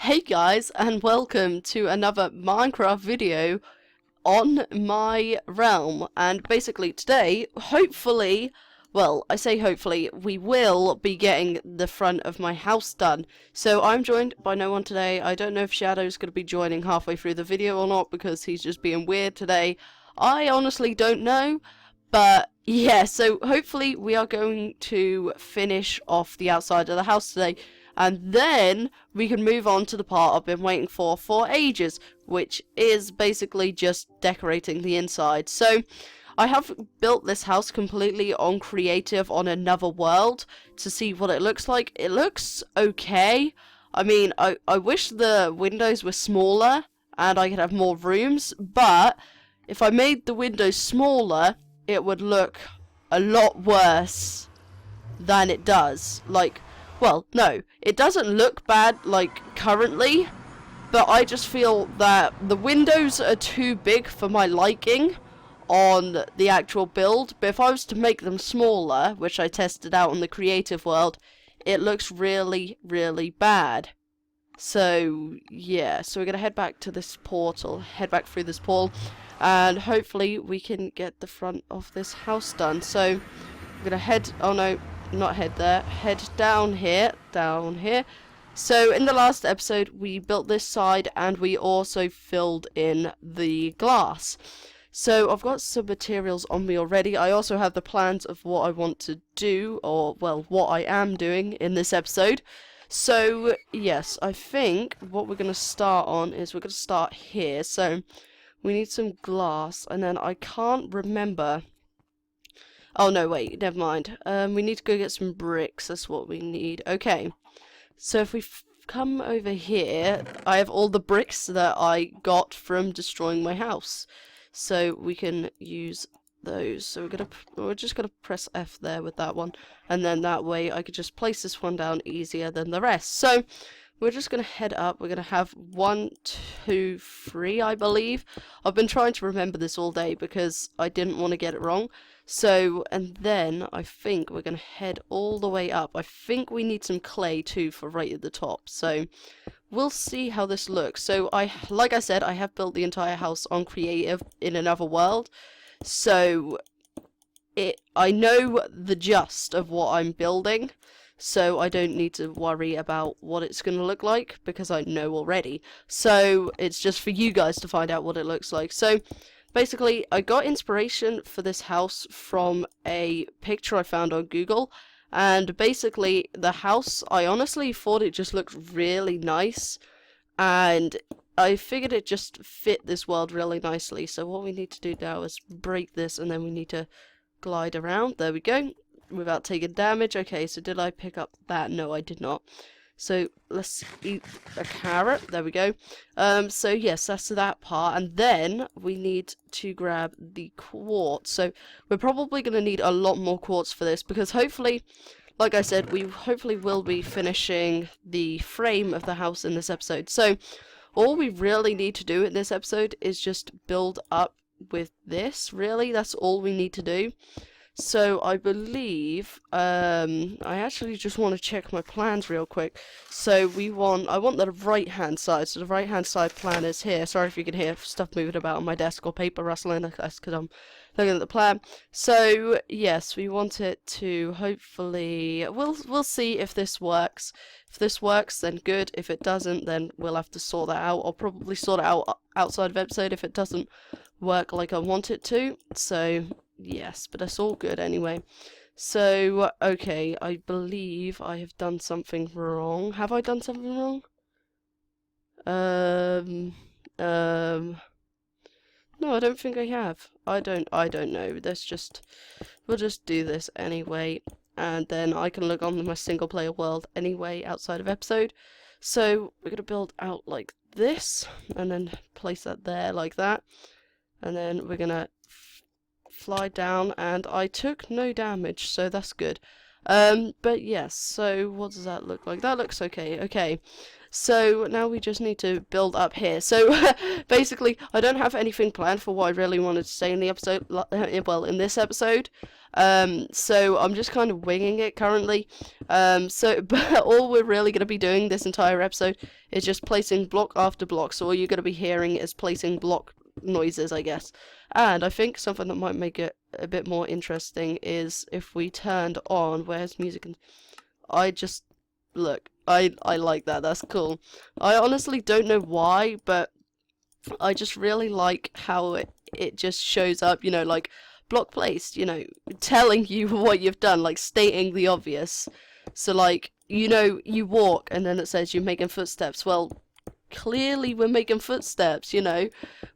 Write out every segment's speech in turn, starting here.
Hey guys, and welcome to another Minecraft video on my realm. And basically today, hopefully, well, I say hopefully, we will be getting the front of my house done. So I'm joined by no one today. I don't know if Shadow's going to be joining halfway through the video or not because he's just being weird today. I honestly don't know. But yeah, so hopefully we are going to finish off the outside of the house today. And then we can move on to the part I've been waiting for ages, which is basically just decorating the inside. So I have built this house completely on creative on another world to see what it looks like. It looks okay. I mean, I wish the windows were smaller and I could have more rooms, but if I made the windows smaller, it would look a lot worse than it does. Like, well, no, it doesn't look bad, like, currently, but I just feel that the windows are too big for my liking on the actual build. But if I was to make them smaller, which I tested out in the creative world, it looks really, really bad. So, yeah, so we're gonna head back to this portal, head back through this portal, and hopefully we can get the front of this house done. So, we're gonna head, oh no, not head there, head down here. So in the last episode we built this side and we also filled in the glass. So I've got some materials on me already. I also have the plans of what I want to do, or well, what I am doing in this episode. So yes, I think what we're going to start on is we're going to start here. So we need some glass, and then I can't remember. Oh no, wait, never mind. We need to go get some bricks. That's what we need. Okay. So if we come over here, I have all the bricks that I got from destroying my house. So we can use those. So we're just gonna press F there with that one, and then that way I could just place this one down easier than the rest. So we're just gonna head up. We're gonna have 1, 2, 3, I believe. I've been trying to remember this all day because I didn't want to get it wrong. So, and then I think we're going to head all the way up. I think we need some clay too for right at the top. So, we'll see how this looks. So, like I said, I have built the entire house on creative in another world. So, I know the gist of what I'm building. So, I don't need to worry about what it's going to look like because I know already. So, it's just for you guys to find out what it looks like. So, basically, I got inspiration for this house from a picture I found on Google, and basically the house, I honestly thought it just looked really nice, and I figured it just fit this world really nicely. So what we need to do now is break this, and then we need to glide around. There we go, without taking damage. Okay, so did I pick up that? No, I did not. So let's eat a carrot. There we go. So yes, that's that part. And then we need to grab the quartz. So we're probably going to need a lot more quartz for this because hopefully, like I said, we hopefully will be finishing the frame of the house in this episode. So all we really need to do in this episode is just build up with this. Really, that's all we need to do. So I believe, I actually just want to check my plans real quick. So I want the right hand side. So the right hand side plan is here. Sorry if you can hear stuff moving about on my desk or paper rustling. That's because I'm looking at the plan. So yes, we want it to hopefully, we'll see if this works. If this works, then good. If it doesn't, then we'll have to sort that out. I'll probably sort it out outside of episode if it doesn't work like I want it to. So yes, but that's all good anyway. So, okay, I believe I have done something wrong. Have I done something wrong? No, I don't think I have. I don't know. We'll just do this anyway, and then I can look on my single player world anyway outside of episode. So, we're gonna build out like this, and then place that there like that, and then we're gonna fly down, and I took no damage, so that's good. But yes, so what does that look like? That looks okay. Okay, So now we just need to build up here. So basically, I don't have anything planned for what I really wanted to say in the episode, well, in this episode. So I'm just kind of winging it currently. But all we're really going to be doing this entire episode is just placing block after block. So all you're going to be hearing is placing block noises, I guess. And I think something that might make it a bit more interesting is if we turned on, where's music? And I just, look, I like that, that's cool. I honestly don't know why, but I just really like how it just shows up, you know, like block placed, you know, telling you what you've done, like stating the obvious. So like, you know, you walk and then it says you're making footsteps. Well, clearly we're making footsteps, you know,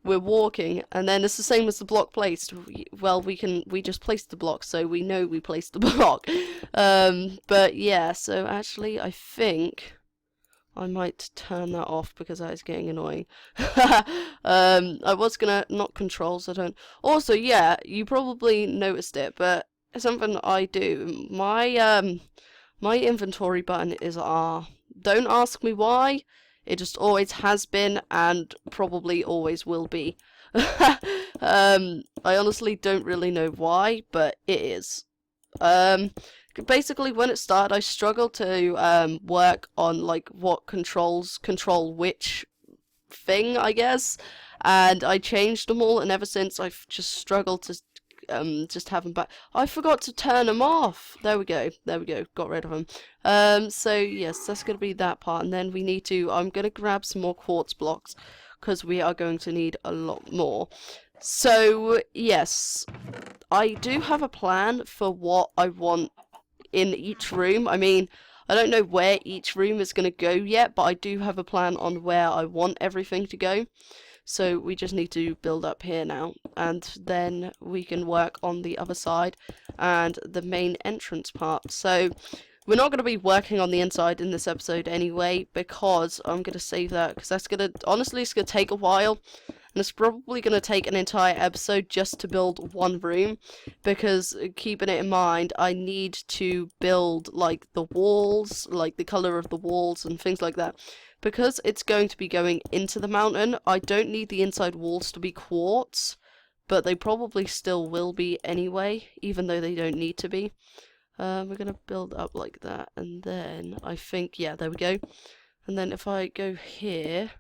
we're walking, and then it's the same as the block placed. Well, we just placed the block, so we know we placed the block. But yeah, so actually I think I might turn that off because that is getting annoying. I was gonna not controls, I don't. Also, yeah, you probably noticed it, but something I do, my inventory button is R. Don't ask me why. It just always has been and probably always will be. I honestly don't really know why, but it is. Basically, when it started, I struggled to work on like what controls control which thing, I guess, and I changed them all, and ever since I've just struggled to just have them back. I forgot to turn them off. There we go. Got rid of them. So yes, that's gonna be that part, and then we need to. I'm gonna grab some more quartz blocks because we are going to need a lot more. So yes, I do have a plan for what I want in each room. I mean, I don't know where each room is gonna go yet, but I do have a plan on where I want everything to go. So we just need to build up here now, and then we can work on the other side and the main entrance part. So we're not going to be working on the inside in this episode anyway, because I'm going to save that, because that's going to, honestly, it's going to take a while, and it's probably going to take an entire episode just to build one room, because keeping it in mind, I need to build, like, the walls, like the color of the walls and things like that. Because it's going to be going into the mountain, I don't need the inside walls to be quartz, but they probably still will be anyway, even though they don't need to be. We're going to build up like that, and then I think, yeah, there we go. And then if I go here,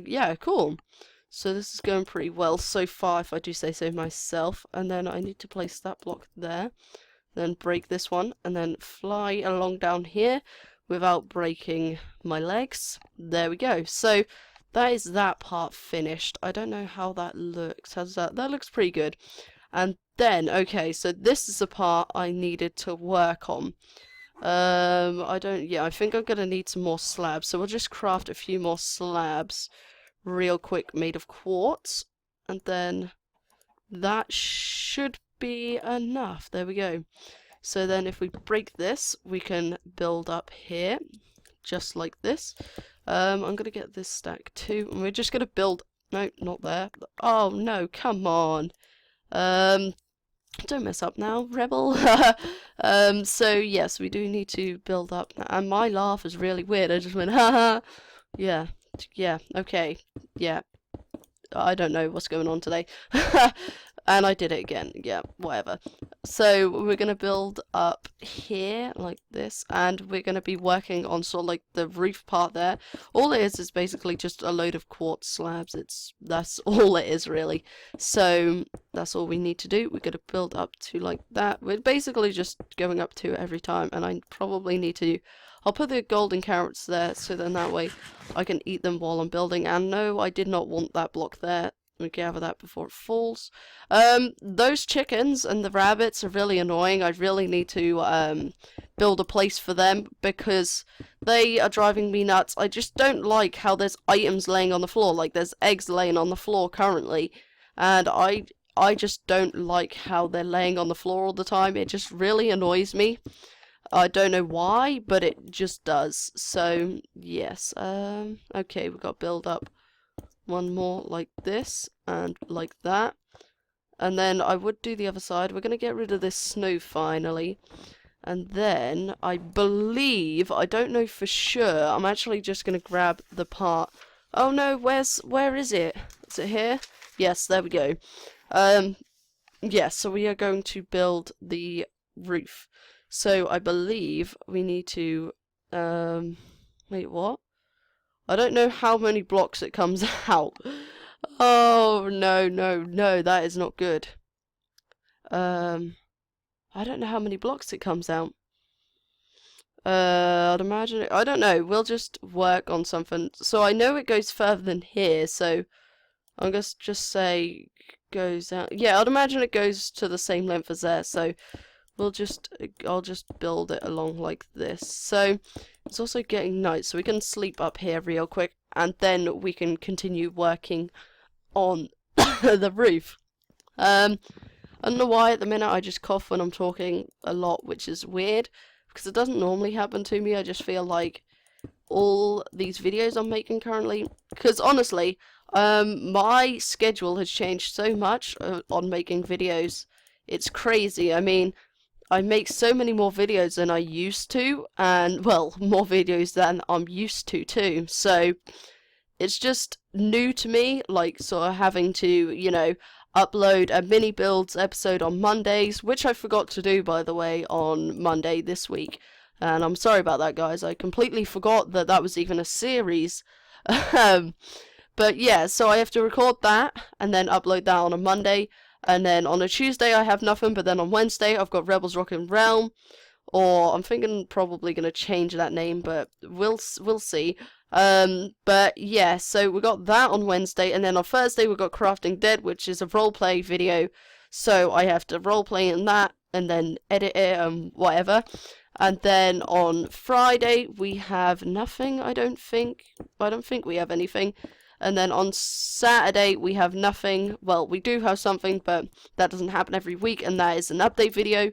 yeah, cool. So this is going pretty well so far, if I do say so myself. And then I need to place that block there, then break this one, and then fly along down here without breaking my legs. There we go. So that is that part finished. I don't know how that looks. How's that? That looks pretty good. And then, okay, so this is the part I needed to work on. I think I'm gonna need some more slabs. So we'll just craft a few more slabs real quick made of quartz. And then that should be enough. There we go. So then if we break this, we can build up here, just like this. I'm going to get this stack too, and we're just going to build, no, not there. Oh no, come on. Don't mess up now, rebel. So yes, we do need to build up, and my laugh is really weird. I just went, haha. Yeah, okay, yeah. I don't know what's going on today. And I did it again. Yeah, whatever. So we're going to build up here like this, and we're going to be working on sort of like the roof part there. All it is basically just a load of quartz slabs. That's all it is really. So that's all we need to do. We're going to build up to like that. We're basically just going up to it every time, and I probably need to. I'll put the golden carrots there, so then that way I can eat them while I'm building. And no, I did not want that block there. We gather that before it falls. Those chickens and the rabbits are really annoying. I really need to build a place for them because they are driving me nuts. I just don't like how there's items laying on the floor. Like there's eggs laying on the floor currently, and I just don't like how they're laying on the floor all the time. It just really annoys me. I don't know why, but it just does. So yes, okay, we've got to build up one more like this and like that, and then I would do the other side. We're gonna get rid of this snow finally, And then, I believe, I don't know for sure, I'm actually just going to grab the part. Oh no, where is it? Is it here? Yes, there we go. Yes, so we are going to build the roof. So I believe we need to, wait, what? I don't know how many blocks it comes out. Oh, no, no, no, that is not good. I don't know how many blocks it comes out. I'd imagine I don't know, we'll just work on something. So I know it goes further than here, so I'm gonna just say goes out. Yeah, I'd imagine it goes to the same length as there, so I'll just build it along like this. So it's also getting night, so we can sleep up here real quick, and then we can continue working on the roof. I don't know why at the minute I just cough when I'm talking a lot, which is weird, because it doesn't normally happen to me. I just feel like all these videos I'm making currently, because honestly, my schedule has changed so much on making videos. It's crazy. I mean, I make so many more videos than I used to, and, well, more videos than I'm used to too, so it's just new to me, like, sort of having to, you know, upload a mini builds episode on Mondays, which I forgot to do, by the way, on Monday this week. And I'm sorry about that, guys. I completely forgot that that was even a series. But yeah, so I have to record that and then upload that on a Monday. And then on a Tuesday I have nothing, but then on Wednesday I've got Rebels Rockin' Realm. Or I'm thinking probably going to change that name, but we'll see. But yeah, so we got that on Wednesday, and then on Thursday we got Crafting Dead, which is a roleplay video. So I have to roleplay in that, and then edit it and whatever. And then on Friday we have nothing, I don't think we have anything. And then on Saturday we have nothing. Well, we do have something, but that doesn't happen every week, and that is an update video,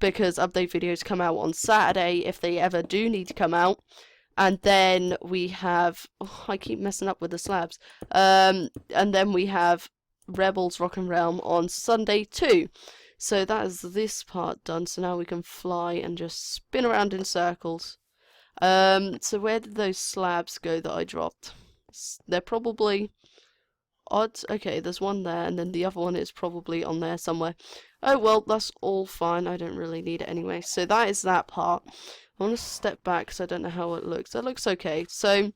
because update videos come out on Saturday if they ever do need to come out. And then we have, oh, I keep messing up with the slabs. And then we have Rebels Rockin' Realm on Sunday too. So that is this part done. So now we can fly and just spin around in circles. So where did those slabs go that I dropped? They're probably odd. Okay, there's one there, and then the other one is probably on there somewhere. Oh well, that's all fine. I don't really need it anyway. So that is that part. I want to step back because I don't know how it looks. That looks okay. So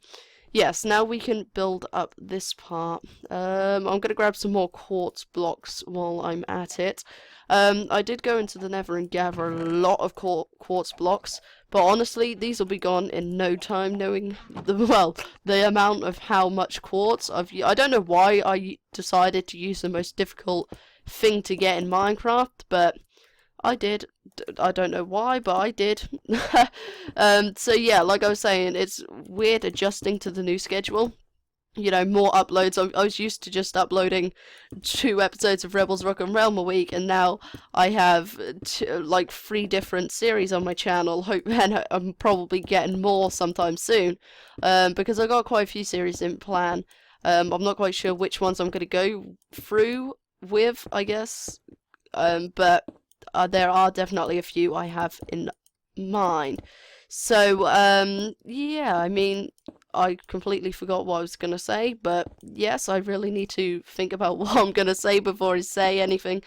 yes, now we can build up this part. I'm going to grab some more quartz blocks while I'm at it. I did go into the Nether and gather a lot of quartz blocks, but honestly, these will be gone in no time, knowing the amount of how much quartz I don't know why I decided to use the most difficult thing to get in Minecraft, but I did. I don't know why, but I did. So yeah, like I was saying, it's weird adjusting to the new schedule. You know, more uploads. I was used to just uploading 2 episodes of Rebels Rockin' Realm a week, and now I have like 3 different series on my channel. And I'm probably getting more sometime soon, because I got quite a few series in plan. I'm not quite sure which ones I'm going to go through with, I guess, but there are definitely a few I have in mind. So, yeah, I mean, I completely forgot what I was going to say, but yes, I really need to think about what I'm going to say before I say anything.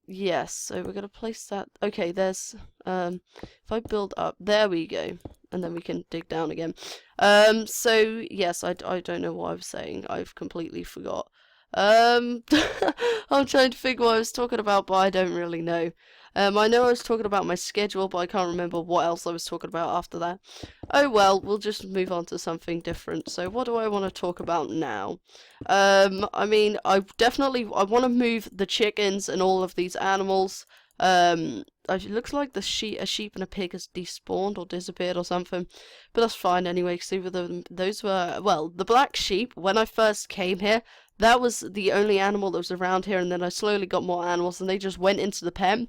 Yes, so we're going to place that. Okay, there's, if I build up, there we go, and then we can dig down again. So, yes, I don't know what I was saying. I've completely forgot. I'm trying to figure what I was talking about, but I don't really know. I know I was talking about my schedule, but I can't remember what else I was talking about after that. Oh well, we'll just move on to something different. So what do I want to talk about now? I mean, I want to move the chickens and all of these animals. It looks like a sheep and a pig has despawned or disappeared or something, but that's fine anyway, because those were, well, the black sheep, when I first came here, that was the only animal that was around here, and then I slowly got more animals, and they just went into the pen.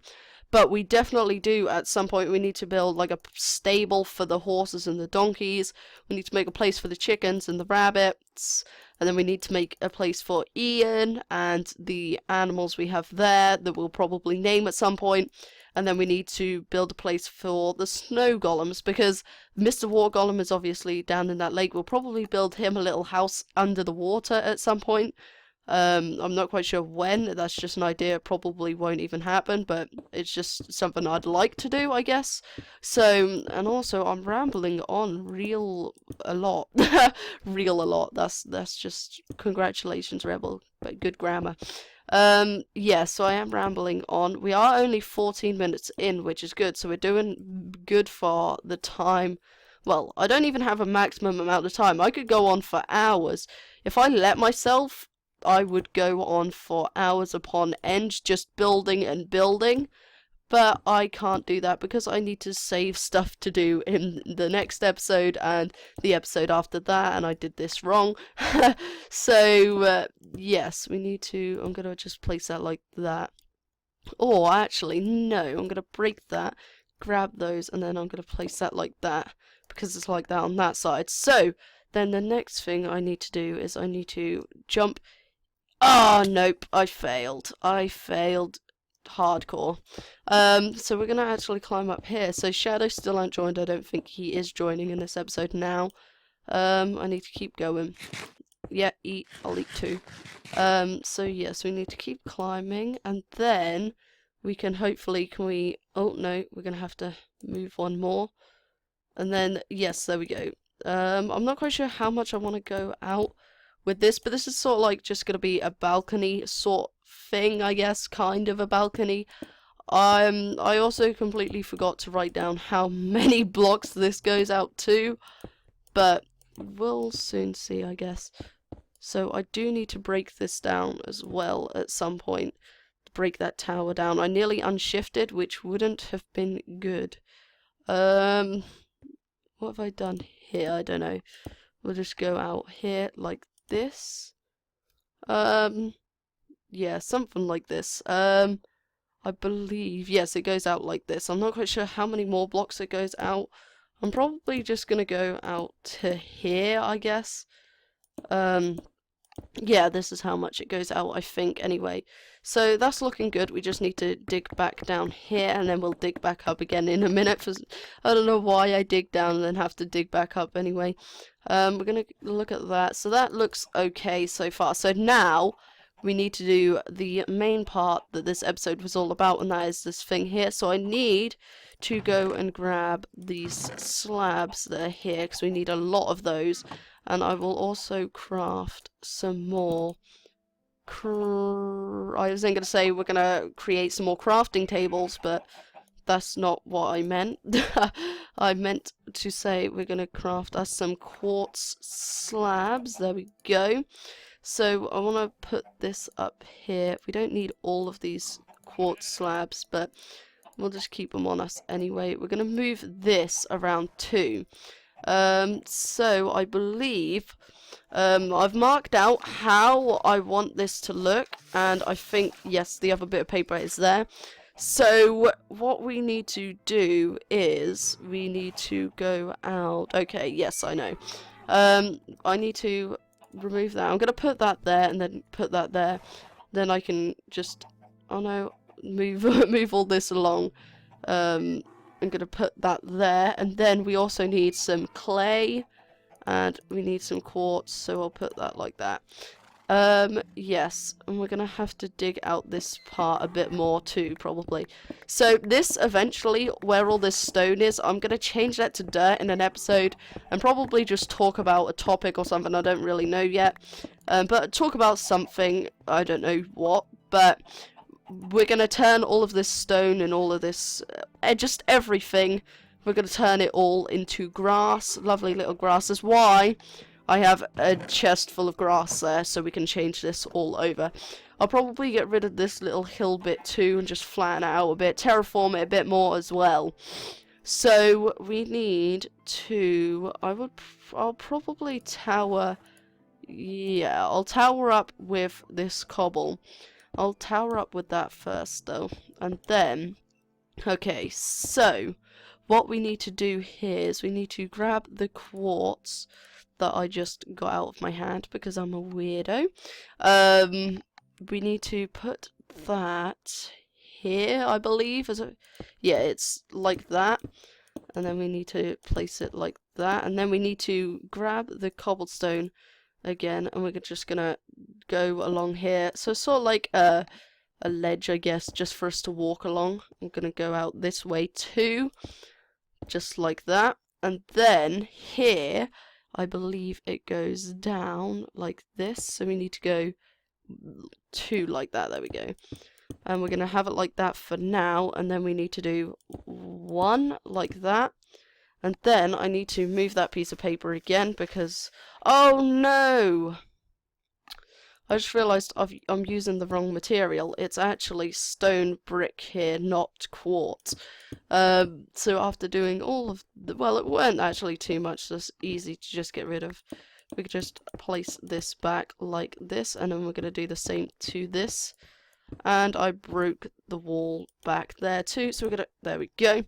But we definitely do, at some point, we need to build, like, a stable for the horses and the donkeys. We need to make a place for the chickens and the rabbits. And then we need to make a place for Ian and the animals we have there that we'll probably name at some point. and then we need to build a place for the snow golems, because Mr. Water Golem is obviously down in that lake. We'll probably build him a little house under the water at some point. I'm not quite sure when. That's just an idea. It probably won't even happen, but it's just something I'd like to do, I guess. So, and also I'm rambling on real a lot. Real a lot. That's just congratulations, Rebel. But good grammar. Yeah, so I am rambling on. We are only 14 minutes in, which is good. So we're doing good for the time. Well, I don't even have a maximum amount of time. I could go on for hours. If I let myself, I would go on for hours upon end just building and building, but I can't do that because I need to save stuff to do in the next episode and the episode after that, and I did this wrong. So yes, we need to, I'm gonna just place that like that. Or actually no, I'm gonna break that, grab those, and then I'm gonna place that like that because it's like that on that side. So then the next thing I need to do is I need to jump. Oh, nope, I failed. I failed hardcore. So we're gonna actually climb up here. So Shadow still ain't joined. I don't think he is joining in this episode now. I need to keep going. Yeah, eat. I'll eat too. So yes, we need to keep climbing, and then we can hopefully, oh no, we're gonna have to move one more. And then, yes, there we go. I'm not quite sure how much I want to go out with this, but this is sort of like just going to be a balcony sort thing, I guess, kind of a balcony. I also completely forgot to write down how many blocks this goes out to, but we'll soon see, I guess. So I do need to break this down as well at some point, break that tower down. I nearly unshifted, which wouldn't have been good. What have I done here? I don't know. We'll just go out here like this. Yeah, something like this. I believe, yes, it goes out like this. I'm not quite sure how many more blocks it goes out. I'm probably just gonna go out to here, I guess. Yeah, this is how much it goes out, I think, anyway. So that's looking good. We just need to dig back down here, and then we'll dig back up again in a minute. For, I don't know why I dig down and then have to dig back up anyway. We're going to look at that. So that looks okay so far. So now we need to do the main part that this episode was all about, and that is this thing here. So I need to go and grab these slabs that are here, because we need a lot of those. And I will also craft some more. I was going to say we're going to create some more crafting tables, but that's not what I meant. I meant to say we're going to craft us some quartz slabs. There we go. So I want to put this up here. We don't need all of these quartz slabs, but we'll just keep them on us anyway. We're going to move this around too. So I believe I've marked out how I want this to look, and I think, yes, the other bit of paper is there. So what we need to do is we need to go out. Okay, yes, I know. I need to remove that. I'm going to put that there and then put that there. Then I can just, oh no, move all this along. I'm going to put that there, and then we also need some clay, and we need some quartz, so I'll put that like that. Yes, and we're going to have to dig out this part a bit more too, probably. So this, eventually, where all this stone is, I'm going to change that to dirt in an episode, and probably just talk about a topic or something, I don't really know yet. But talk about something, I don't know what, but we're going to turn all of this stone and all of this, just everything, we're going to turn it all into grass, lovely little grass. That's why I have a chest full of grass there, so we can change this all over. I'll probably get rid of this little hill bit too, and just flatten it out a bit, terraform it a bit more as well. So we need to, I'll probably tower, yeah, I'll tower up with this cobble. I'll tower up with that first though, and then, okay, so what we need to do here is we need to grab the quartz that I just got out of my hand because I'm a weirdo. We need to put that here, I believe. Yeah, it's like that. And then we need to place it like that. And then we need to grab the cobblestone again, and we're just gonna go along here. So it's sort of like a ledge, I guess, just for us to walk along. I'm gonna go out this way too, just like that. And then here, I believe it goes down like this. So we need to go 2 like that. There we go. And we're gonna have it like that for now. And then we need to do 1 like that. And then I need to move that piece of paper again because, oh no! I just realised I'm using the wrong material. It's actually stone brick here, not quartz. So after doing all of well, it weren't actually too much, just easy to just get rid of. We could just place this back like this, and then we're going to do the same to this. And I broke the wall back there too, so we're going to, there we go.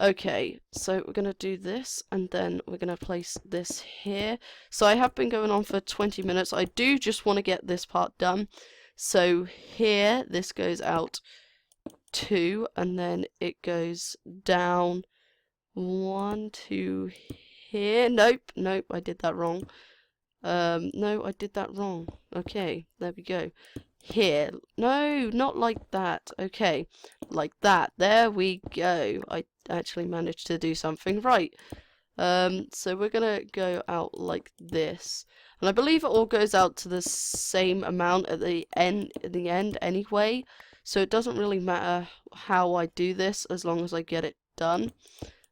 Okay, so we're going to do this, and then we're going to place this here. So I have been going on for 20 minutes. I do just want to get this part done. So here, this goes out 2, and then it goes down 1, 2 here. Nope, I did that wrong. No, I did that wrong. Okay, there we go. Here. No, not like that. Okay, like that. There we go. I actually managed to do something right. So we're gonna go out like this. And I believe it all goes out to the same amount at the end anyway. So it doesn't really matter how I do this as long as I get it done.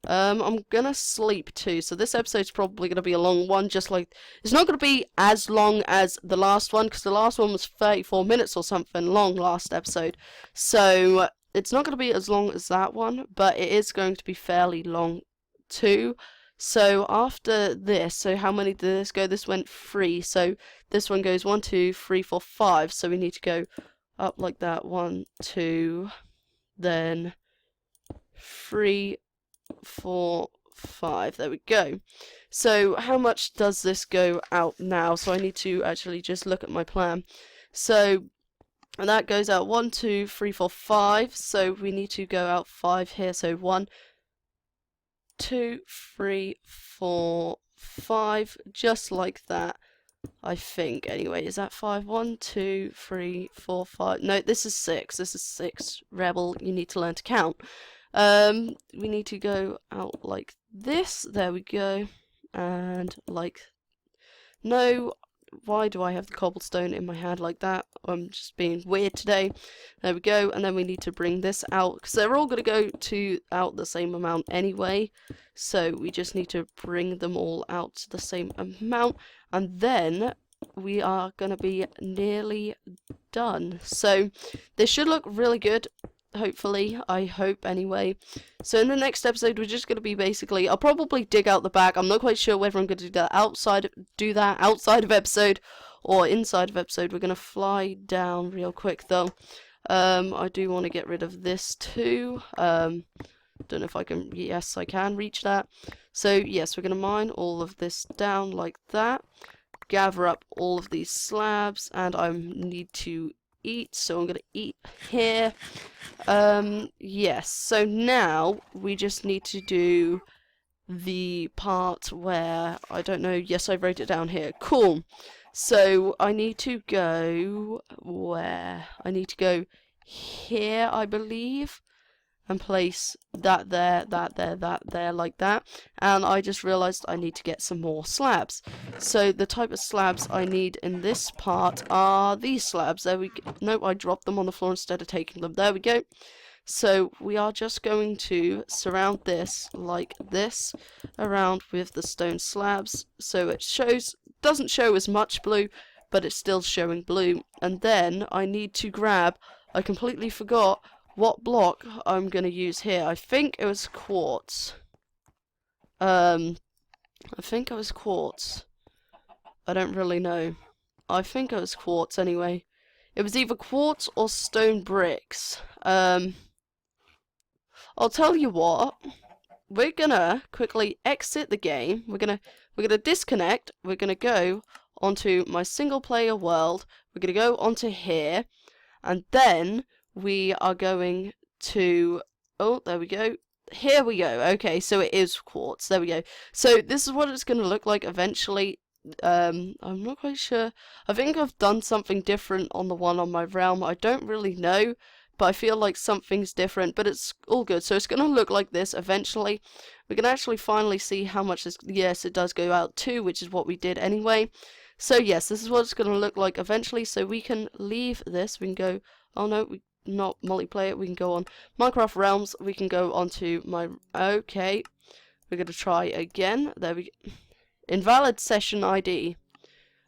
I'm gonna sleep too, so this episode's probably gonna be a long one, just like, it's not gonna be as long as the last one, because the last one was 34 minutes or something long last episode, so it's not gonna be as long as that one, but it is going to be fairly long too. So after this, so how many did this go? This went 3, so this one goes 1, 2, 3, 4, 5, so we need to go up like that, 1, 2, then 3, 4, 5. There we go. So how much does this go out now? So I need to actually just look at my plan. So and that goes out 1, 2, 3, 4, 5. So we need to go out 5 here. So 1, 2, 3, 4, 5, just like that. I think anyway. Is that 5? 1, 2, 3, 4, 5. No, this is 6. This is 6. Rebel, you need to learn to count. We need to go out like this. There we go. And like, no, why do I have the cobblestone in my hand like that? I'm just being weird today. There we go. And then we need to bring this out, because they're all going to go out the same amount anyway. So we just need to bring them all out to the same amount. And then we are going to be nearly done. So this should look really good. Hopefully, I hope anyway. So in the next episode, we're just going to be basically, I'll probably dig out the back. I'm not quite sure whether I'm going to do that outside of episode or inside of episode. We're going to fly down real quick though. I do want to get rid of this too. Don't know if I can, yes I can reach that. So yes, we're going to mine all of this down like that. Gather up all of these slabs, and I need to eat, so I'm gonna eat here. Yes, so now we just need to do the part where, I don't know, yes, I wrote it down here. Cool. So I need to go where? I need to go here, I believe, and place that there, that there, like that. And I just realized I need to get some more slabs. So the type of slabs I need in this part are these slabs. There we go. Nope, I dropped them on the floor instead of taking them. There we go. So we are just going to surround this like this around with the stone slabs, so it doesn't show as much blue, but it's still showing blue. And then I need to grab, I completely forgot what block I'm going to use here. I think it was quartz. I think it was quartz. I don't really know. I think it was quartz anyway. It was either quartz or stone bricks. I'll tell you what. We're gonna quickly exit the game. We're gonna disconnect. We're gonna go onto my single player world. We're gonna go onto here, and then we are going to, oh, there we go. Here we go. Okay, so it is quartz. There we go. So this is what it's going to look like eventually. I'm not quite sure. I think I've done something different on the one on my realm. I don't really know, but I feel like something's different, but it's all good. So it's going to look like this eventually. We can actually finally see how much this, yes, it does go out to, which is what we did anyway. So yes, this is what it's going to look like eventually. So we can leave this. We can go, oh no, we not multiplayer. We can go on Minecraft Realms. We can go onto my, okay. We're going to try again. There we go. Invalid session ID.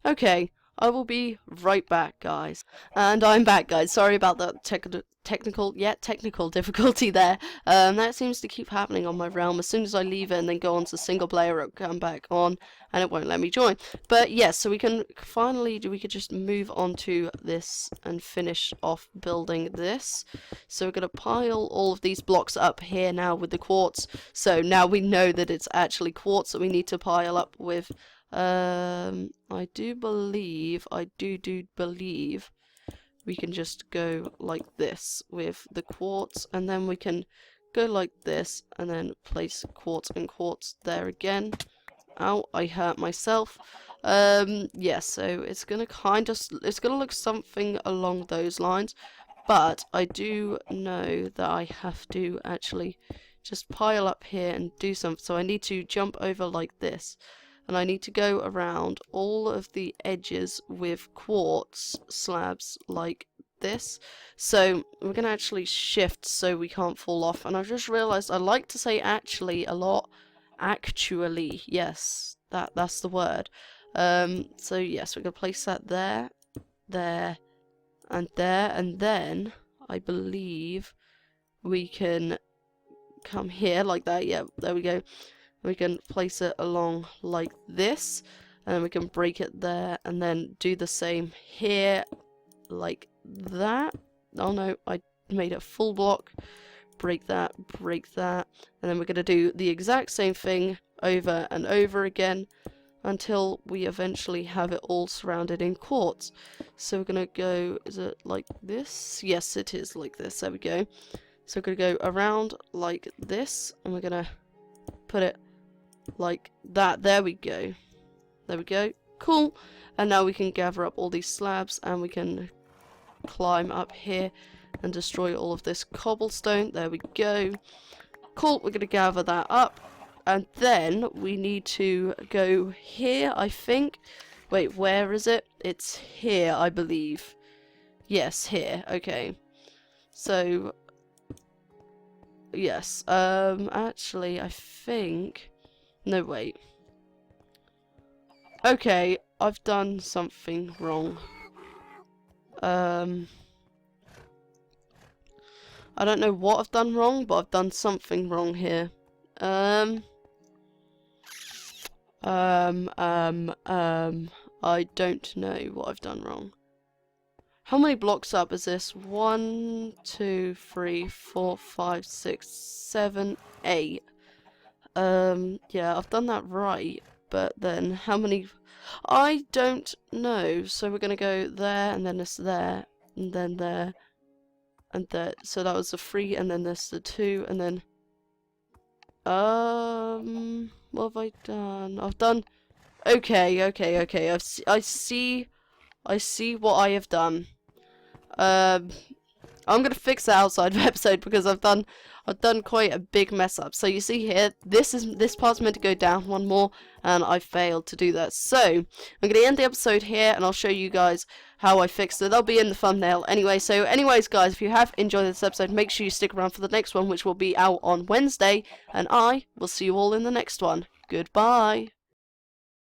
Okay, I will be right back, guys. And I'm back, guys. Sorry about the technical difficulty there. That seems to keep happening on my realm. As soon as I leave it and then go on to single player, it'll come back on and it won't let me join. But yes, so we can finally, we could just move on to this and finish off building this. So we're going to pile all of these blocks up here now with the quartz. So now we know that it's actually quartz that we need to pile up with. I do believe we can just go like this with the quartz, and then we can go like this and then place quartz and quartz there again. Ow, I hurt myself. Yeah, so it's gonna it's gonna look something along those lines, but I do know that I have to actually just pile up here and do something. So I need to jump over like this. And I need to go around all of the edges with quartz slabs like this. So we're going to actually shift so we can't fall off. And I've just realised I like to say actually a lot. Actually, yes, that's the word. So yes, we're going to place that there, there, and there. And then I believe we can come here like that. Yeah, there we go. We can place it along like this, and then we can break it there, and then do the same here, like that. Oh no, I made a full block. Break that, and then we're going to do the exact same thing over and over again until we eventually have it all surrounded in quartz. So we're going to go, is it like this? Yes, it is like this. There we go. So we're going to go around like this, and we're going to put it like that. There we go. There we go. Cool. And now we can gather up all these slabs and we can climb up here and destroy all of this cobblestone. There we go. Cool. We're going to gather that up. And then we need to go here, I think. Wait, where is it? It's here, I believe. Yes, here. Okay. So, yes. Actually, I think... No, wait. Okay, I've done something wrong. I don't know what I've done wrong, but I've done something wrong here. I don't know what I've done wrong. How many blocks up is this? 1, 2, 3, 4, 5, 6, 7, 8. Yeah, I've done that right, but then how many? I don't know. So we're gonna go there, and then it's there, and then there, and there. So that was the 3, and then there's the 2, and then what have I done? I've done. Okay. I see what I have done. I'm gonna fix the outside of the episode because I've done quite a big mess up. So you see here, this part's meant to go down one more, and I failed to do that. So I'm gonna end the episode here, and I'll show you guys how I fixed it. They'll be in the thumbnail anyway. So anyways, guys, if you have enjoyed this episode, make sure you stick around for the next one, which will be out on Wednesday, and I will see you all in the next one. Goodbye.